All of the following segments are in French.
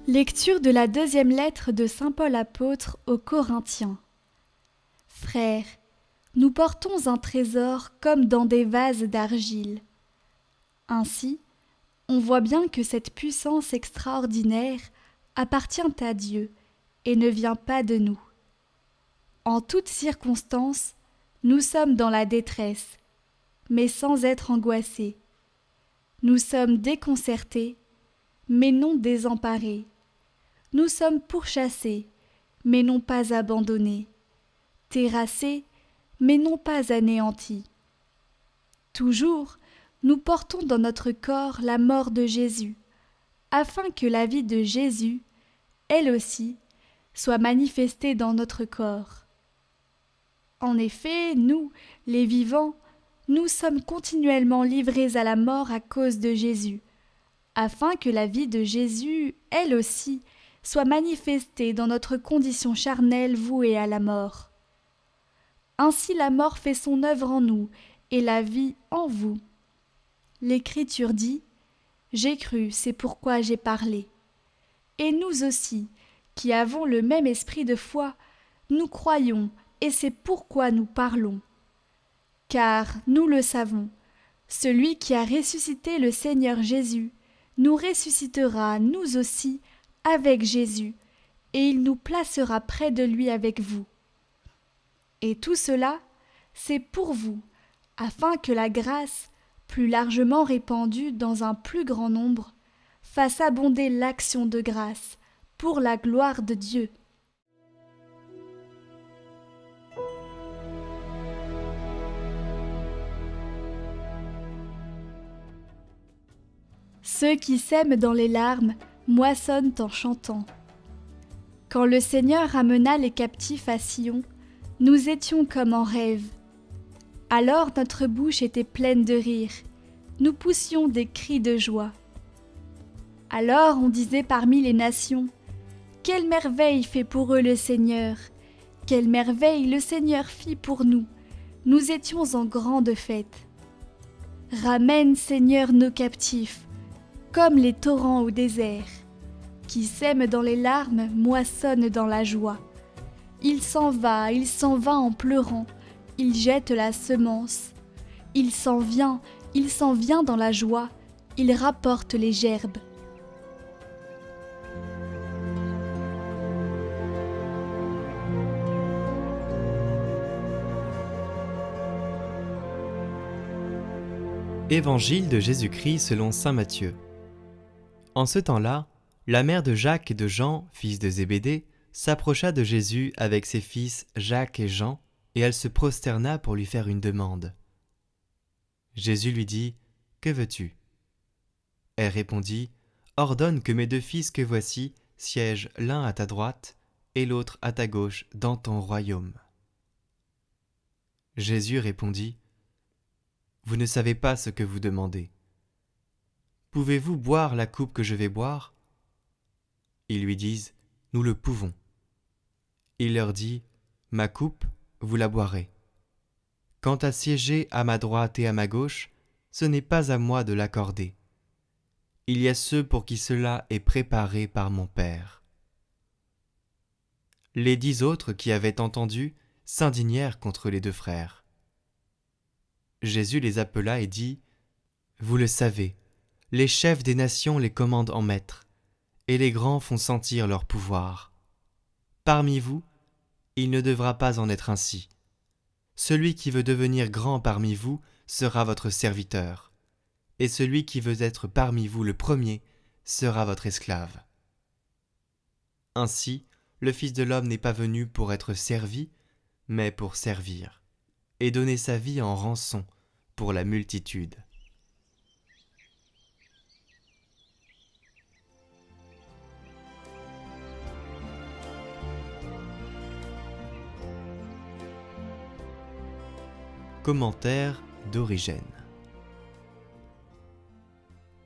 Lecture de la deuxième lettre de saint Paul apôtre aux Corinthiens. Frères, nous portons un trésor comme dans des vases d'argile. Ainsi, on voit bien que cette puissance extraordinaire appartient à Dieu et ne vient pas de nous. En toutes circonstances, nous sommes dans la détresse, mais sans être angoissés. Nous sommes déconcertés, mais non désemparés. Nous sommes pourchassés, mais non pas abandonnés, terrassés, mais non pas anéantis. Toujours, nous portons dans notre corps la mort de Jésus, afin que la vie de Jésus, elle aussi, soit manifestée dans notre corps. En effet, nous, les vivants, nous sommes continuellement livrés à la mort à cause de Jésus, afin que la vie de Jésus, elle aussi, soit manifestée dans notre condition charnelle vouée à la mort. Ainsi la mort fait son œuvre en nous, et la vie en vous. L'Écriture dit « J'ai cru, c'est pourquoi j'ai parlé ». Et nous aussi, qui avons le même esprit de foi, nous croyons, et c'est pourquoi nous parlons. Car, nous le savons, celui qui a ressuscité le Seigneur Jésus nous ressuscitera, nous aussi, avec Jésus, et il nous placera près de lui avec vous. Et tout cela, c'est pour vous, afin que la grâce, plus largement répandue dans un plus grand nombre, fasse abonder l'action de grâce, pour la gloire de Dieu. Ceux qui sèment dans les larmes moissonnent en chantant. Quand le Seigneur ramena les captifs à Sion, nous étions comme en rêve. Alors notre bouche était pleine de rire, nous poussions des cris de joie. Alors on disait parmi les nations, « Quelle merveille fait pour eux le Seigneur! Quelle merveille le Seigneur fit pour nous! Nous étions en grande fête. Ramène, Seigneur, nos captifs, comme les torrents au désert. Qui sème dans les larmes moissonne dans la joie. Il s'en va en pleurant, il jette la semence. Il s'en vient dans la joie, il rapporte les gerbes. » Évangile de Jésus-Christ selon saint Matthieu. En ce temps-là, la mère de Jacques et de Jean, fils de Zébédée, s'approcha de Jésus avec ses fils Jacques et Jean, et elle se prosterna pour lui faire une demande. Jésus lui dit « Que veux-tu » Elle répondit « Ordonne que mes 2 fils que voici siègent l'un à ta droite et l'autre à ta gauche dans ton royaume. » Jésus répondit « Vous ne savez pas ce que vous demandez. Pouvez-vous boire la coupe que je vais boire » Ils lui disent « Nous le pouvons. » Il leur dit « Ma coupe, vous la boirez. Quant à siéger à ma droite et à ma gauche, ce n'est pas à moi de l'accorder. Il y a ceux pour qui cela est préparé par mon Père. » Les 10 autres qui avaient entendu s'indignèrent contre les 2 frères. Jésus les appela et dit « Vous le savez, les chefs des nations les commandent en maîtres, et les grands font sentir leur pouvoir. Parmi vous, il ne devra pas en être ainsi. Celui qui veut devenir grand parmi vous sera votre serviteur, et celui qui veut être parmi vous le premier sera votre esclave. Ainsi, le Fils de l'homme n'est pas venu pour être servi, mais pour servir, et donner sa vie en rançon pour la multitude. Commentaire d'Origène.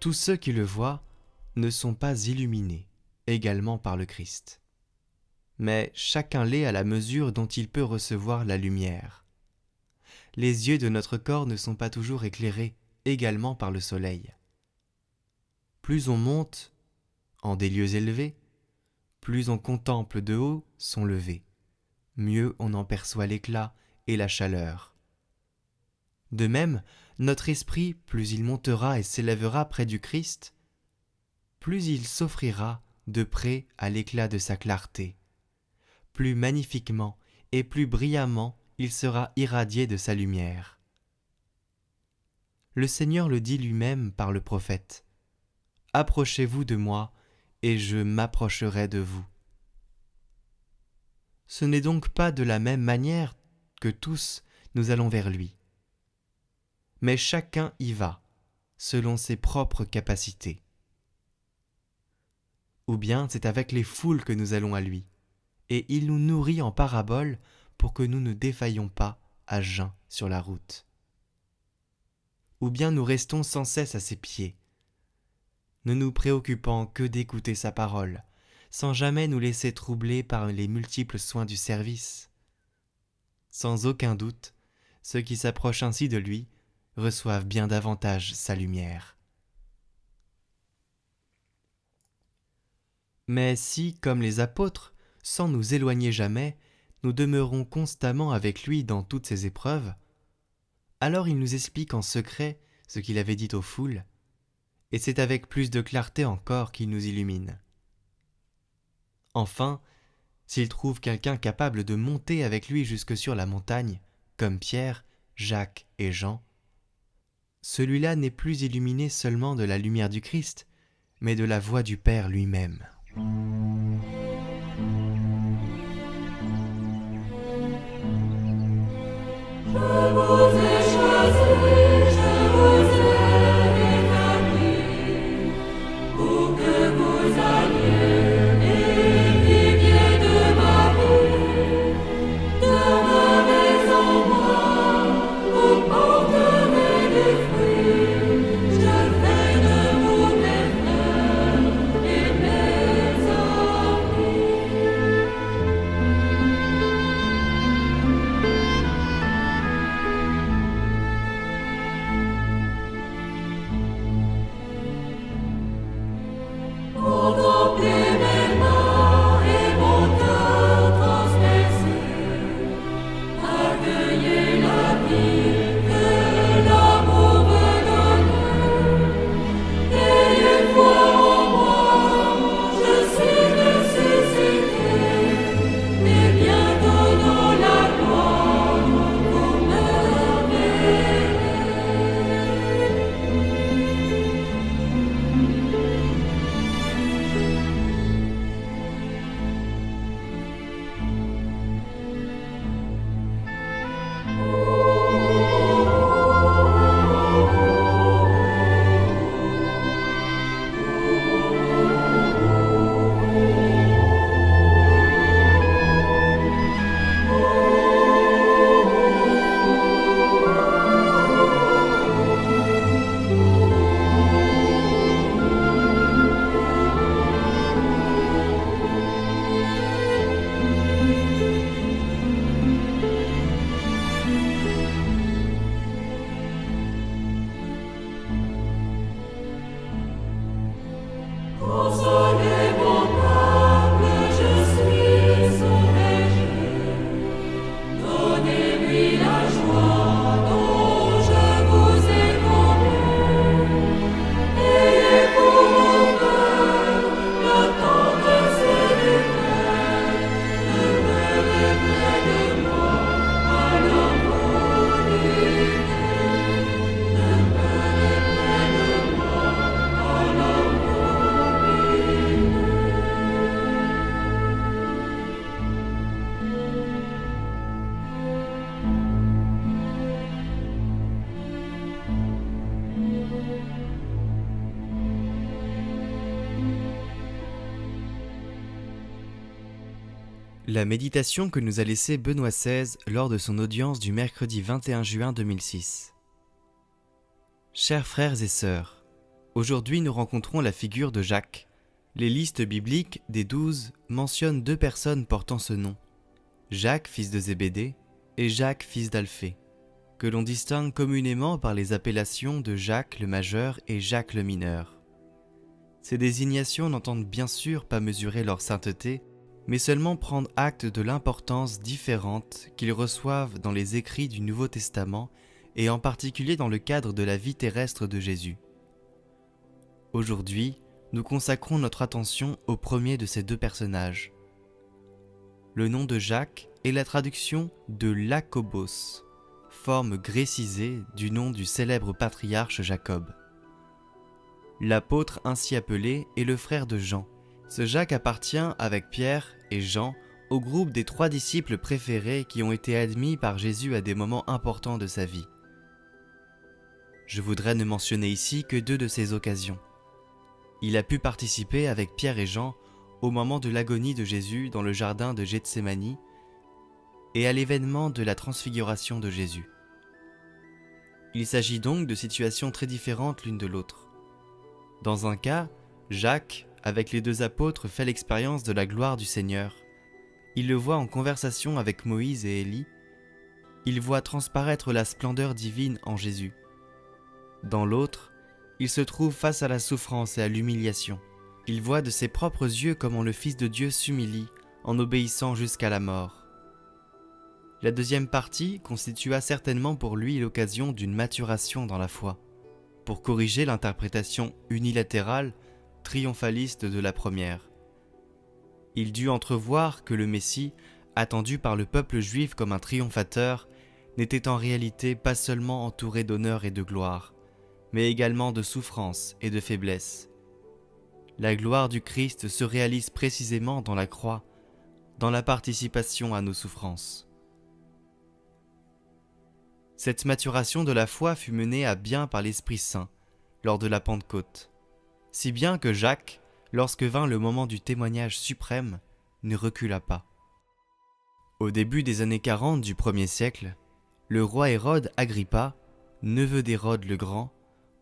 Tous ceux qui le voient ne sont pas illuminés également par le Christ, mais chacun l'est à la mesure dont il peut recevoir la lumière. Les yeux de notre corps ne sont pas toujours éclairés également par le soleil. Plus on monte, en des lieux élevés, plus on contemple de haut son lever, mieux on en perçoit l'éclat et la chaleur. De même, notre esprit, plus il montera et s'élèvera près du Christ, plus il s'offrira de près à l'éclat de sa clarté, plus magnifiquement et plus brillamment il sera irradié de sa lumière. Le Seigneur le dit lui-même par le prophète. « Approchez-vous de moi, et je m'approcherai de vous. » Ce n'est donc pas de la même manière que tous nous allons vers lui. Mais chacun y va, selon ses propres capacités. Ou bien c'est avec les foules que nous allons à lui, et il nous nourrit en paraboles pour que nous ne défaillions pas à jeun sur la route. Ou bien nous restons sans cesse à ses pieds, ne nous préoccupant que d'écouter sa parole, sans jamais nous laisser troubler par les multiples soins du service. Sans aucun doute, ceux qui s'approchent ainsi de lui reçoivent bien davantage sa lumière. Mais si, comme les apôtres, sans nous éloigner jamais, nous demeurons constamment avec lui dans toutes ses épreuves, alors il nous explique en secret ce qu'il avait dit aux foules, et c'est avec plus de clarté encore qu'il nous illumine. Enfin, s'il trouve quelqu'un capable de monter avec lui jusque sur la montagne, comme Pierre, Jacques et Jean, celui-là n'est plus illuminé seulement de la lumière du Christ, mais de la voix du Père lui-même. Je vous ai choisi, je vous ai établi, pour que vous alliez et viviez de ma vie. Demeurez en moi, vous porterez des fruits. Je fais de vous mes frères et mes amis. Contemplez mes mains et mon cœur transpercé. Accueillez la vie que l'amour veut donner. Ayez foi en moi, je suis ressuscité. Et bientôt dans la gloire, vous me verrez. Consolez mon peuple, je suis son berger. Donnez-lui la joie dont je vous ai comblé. Ayez pour mon cœur le tendresse du Père. Demeurez près de moi, alors vous vivez. Demeurez près de moi, alors vous vivez. La méditation que nous a laissée Benoît XVI lors de son audience du mercredi 21 juin 2006. Chers frères et sœurs, aujourd'hui nous rencontrons la figure de Jacques. Les listes bibliques des 12 mentionnent 2 personnes portant ce nom, Jacques fils de Zébédée et Jacques fils d'Alphée, que l'on distingue communément par les appellations de Jacques le majeur et Jacques le mineur. Ces désignations n'entendent bien sûr pas mesurer leur sainteté, mais seulement prendre acte de l'importance différente qu'ils reçoivent dans les écrits du Nouveau Testament et en particulier dans le cadre de la vie terrestre de Jésus. Aujourd'hui, nous consacrons notre attention au premier de ces deux personnages. Le nom de Jacques est la traduction de Iakobos, forme grécisée du nom du célèbre patriarche Jacob. L'apôtre ainsi appelé est le frère de Jean. Ce Jacques appartient, avec Pierre et Jean, au groupe des 3 disciples préférés qui ont été admis par Jésus à des moments importants de sa vie. Je voudrais ne mentionner ici que 2 de ces occasions. Il a pu participer avec Pierre et Jean au moment de l'agonie de Jésus dans le jardin de Gethsémani et à l'événement de la transfiguration de Jésus. Il s'agit donc de situations très différentes l'une de l'autre. Dans un cas, Jacques, avec les 2 apôtres, fait l'expérience de la gloire du Seigneur. Il le voit en conversation avec Moïse et Élie. Il voit transparaître la splendeur divine en Jésus. Dans l'autre, il se trouve face à la souffrance et à l'humiliation. Il voit de ses propres yeux comment le Fils de Dieu s'humilie en obéissant jusqu'à la mort. La deuxième partie constitua certainement pour lui l'occasion d'une maturation dans la foi, pour corriger l'interprétation unilatérale, triomphaliste de la première. Il dut entrevoir que le Messie, attendu par le peuple juif comme un triomphateur, n'était en réalité pas seulement entouré d'honneur et de gloire, mais également de souffrance et de faiblesse. La gloire du Christ se réalise précisément dans la croix, dans la participation à nos souffrances. Cette maturation de la foi fut menée à bien par l'Esprit Saint lors de la Pentecôte, si bien que Jacques, lorsque vint le moment du témoignage suprême, ne recula pas. Au début des années 40 du 1er siècle, le roi Hérode Agrippa, neveu d'Hérode le Grand,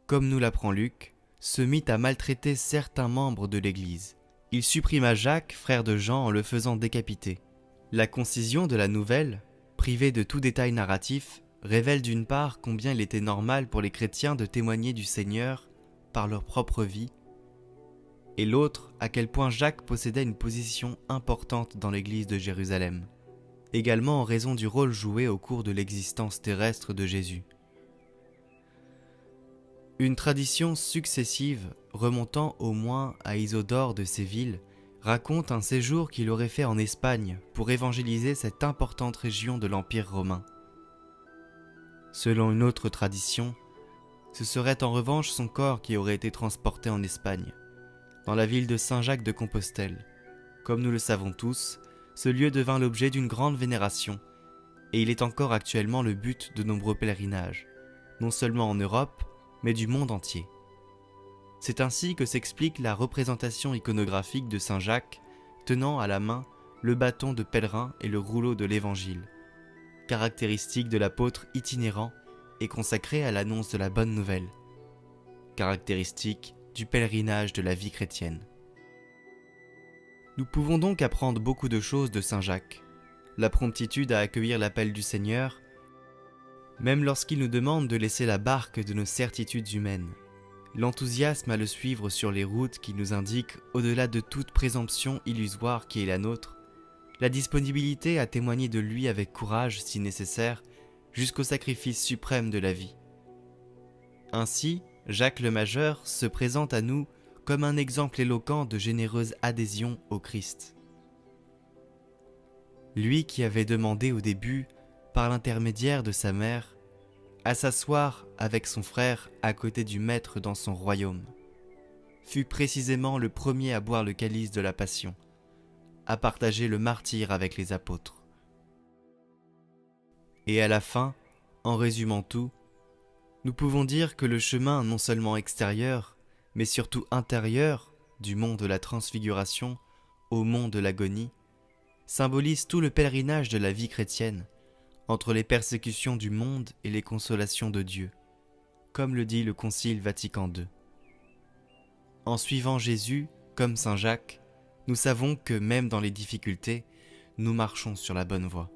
comme nous l'apprend Luc, se mit à maltraiter certains membres de l'Église. Il supprima Jacques, frère de Jean, en le faisant décapiter. La concision de la nouvelle, privée de tout détail narratif, révèle d'une part combien il était normal pour les chrétiens de témoigner du Seigneur par leur propre vie, et l'autre à quel point Jacques possédait une position importante dans l'Église de Jérusalem, également en raison du rôle joué au cours de l'existence terrestre de Jésus. Une tradition successive, remontant au moins à Isodore de Séville, raconte un séjour qu'il aurait fait en Espagne pour évangéliser cette importante région de l'Empire romain. Selon une autre tradition, ce serait en revanche son corps qui aurait été transporté en Espagne, dans la ville de Saint-Jacques de Compostelle. Comme nous le savons tous, ce lieu devint l'objet d'une grande vénération, et il est encore actuellement le but de nombreux pèlerinages, non seulement en Europe, mais du monde entier. C'est ainsi que s'explique la représentation iconographique de Saint Jacques tenant à la main le bâton de pèlerin et le rouleau de l'Évangile, caractéristique de l'apôtre itinérant et consacré à l'annonce de la bonne nouvelle, caractéristique du pèlerinage de la vie chrétienne. Nous pouvons donc apprendre beaucoup de choses de Saint Jacques, la promptitude à accueillir l'appel du Seigneur, même lorsqu'il nous demande de laisser la barque de nos certitudes humaines, l'enthousiasme à le suivre sur les routes qui nous indiquent au-delà de toute présomption illusoire qui est la nôtre, la disponibilité à témoigner de lui avec courage si nécessaire, jusqu'au sacrifice suprême de la vie. Ainsi, Jacques le Majeur se présente à nous comme un exemple éloquent de généreuse adhésion au Christ. Lui qui avait demandé au début, par l'intermédiaire de sa mère, à s'asseoir avec son frère à côté du Maître dans son royaume, fut précisément le premier à boire le calice de la Passion, à partager le martyre avec les apôtres. Et à la fin, en résumant tout, nous pouvons dire que le chemin non seulement extérieur, mais surtout intérieur du mont de la transfiguration au mont de l'agonie, symbolise tout le pèlerinage de la vie chrétienne, entre les persécutions du monde et les consolations de Dieu, comme le dit le Concile Vatican II. En suivant Jésus, comme Saint Jacques, nous savons que même dans les difficultés, nous marchons sur la bonne voie.